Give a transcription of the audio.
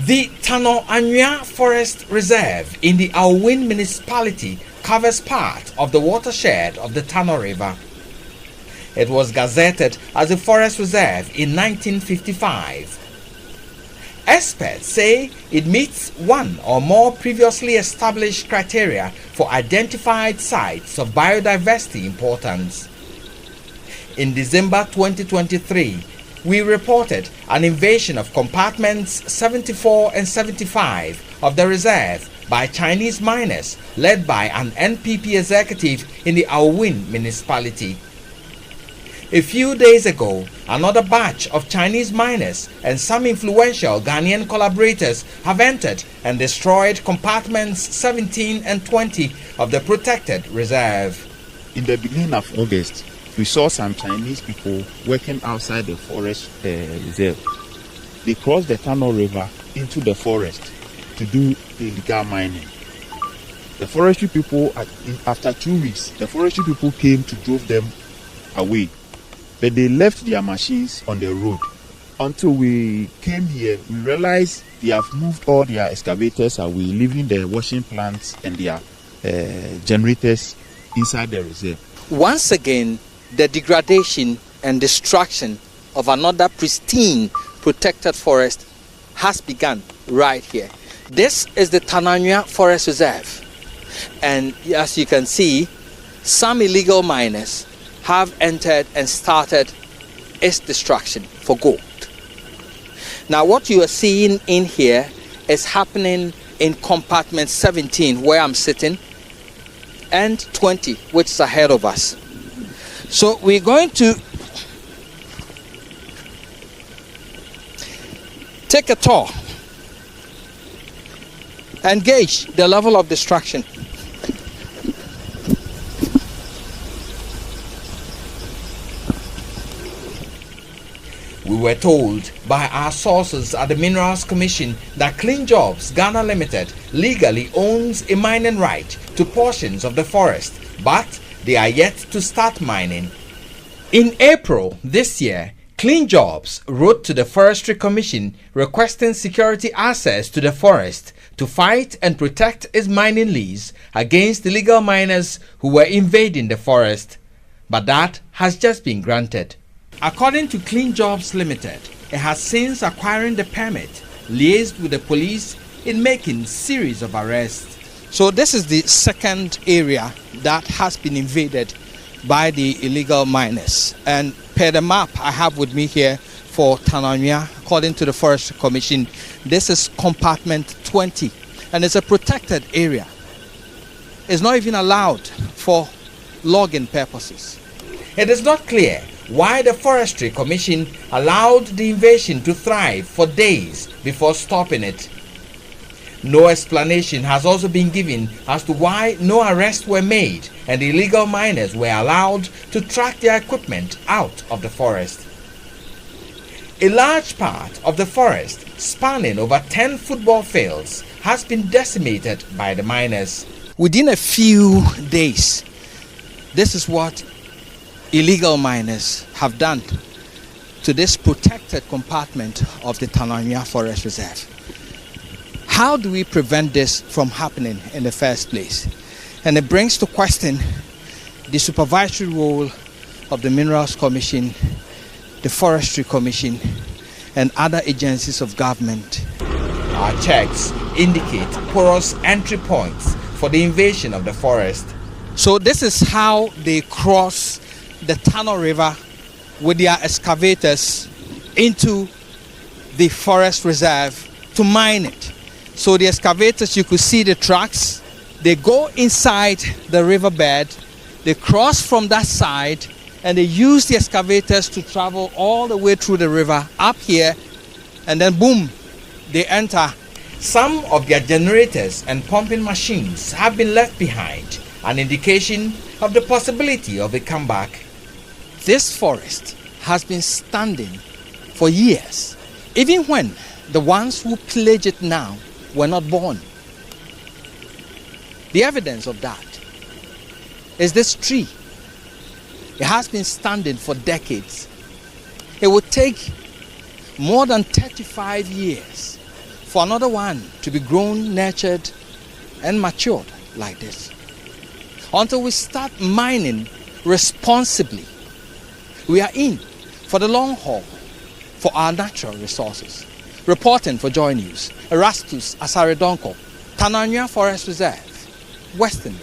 The Tano Anwia Forest Reserve in the Alwin municipality covers part of the watershed of the Tano River. It was gazetted as a forest reserve in 1955. Experts say it meets one or more previously established criteria for identified sites of biodiversity importance. In December 2023, we reported an invasion of compartments 74 and 75 of the reserve by Chinese miners led by an NPP executive in the Alwin municipality. A few days ago, another batch of Chinese miners and some influential Ghanaian collaborators have entered and destroyed compartments 17 and 20 of the protected reserve. In the beginning of August, we saw some Chinese people working outside the forest reserve. They crossed the Tano River into the forest to do illegal mining. The forestry people, after 2 weeks, the forestry people came to drive them away. But they left their machines on the road. Until we came here, we realized they have moved all their excavators away, leaving the washing plants and their generators inside the reserve. Once again, the degradation and destruction of another pristine protected forest has begun right here. This is the Tano Anwia Forest Reserve. And as you can see, some illegal miners have entered and started its destruction for gold. Now what you are seeing in here is happening in compartment 17 where I'm sitting and 20 which is ahead of us. So we're going to take a tour and gauge the level of destruction. We were told by our sources at the Minerals Commission that Clean Jobs Ghana Limited legally owns a mining right to portions of the forest, but they are yet to start mining. In April this year, Clean Jobs wrote to the Forestry Commission requesting security access to the forest to fight and protect its mining lease against illegal miners who were invading the forest, but that has just been granted. According to Clean Jobs Limited, it has since acquiring the permit, liaised with the police in making series of arrests. So this is the second area that has been invaded by the illegal miners. And per the map I have with me here for Tano Anwia, according to the Forestry Commission, this is compartment 20 and it's a protected area. It's not even allowed for logging purposes. It is not clear why the Forestry Commission allowed the invasion to thrive for days before stopping it. No explanation has also been given as to why no arrests were made and the illegal miners were allowed to track their equipment out of the forest. A large part of the forest, spanning over 10 football fields, has been decimated by the miners. Within a few days, this is what illegal miners have done to this protected compartment of the Tano Anwia Forest Reserve. How do we prevent this from happening in the first place? And it brings to question the supervisory role of the Minerals Commission, the Forestry Commission, and other agencies of government. Our checks indicate porous entry points for the invasion of the forest. So this is how they cross the Tano River with their excavators into the forest reserve to mine it. So the excavators, you could see the tracks, they go inside the riverbed, they cross from that side, and they use the excavators to travel all the way through the river up here, and then boom, they enter. Some of their generators and pumping machines have been left behind, an indication of the possibility of a comeback. This forest has been standing for years, even when the ones who pillage it now were not born. The evidence of that is this tree. It has been standing for decades. It would take more than 35 years for another one to be grown, nurtured, and matured like this. Until we start mining responsibly, we are in for the long haul for our natural resources. Reporting for Joy News, Erastus Asaredonko, Tano Anwia Forest Reserve, Western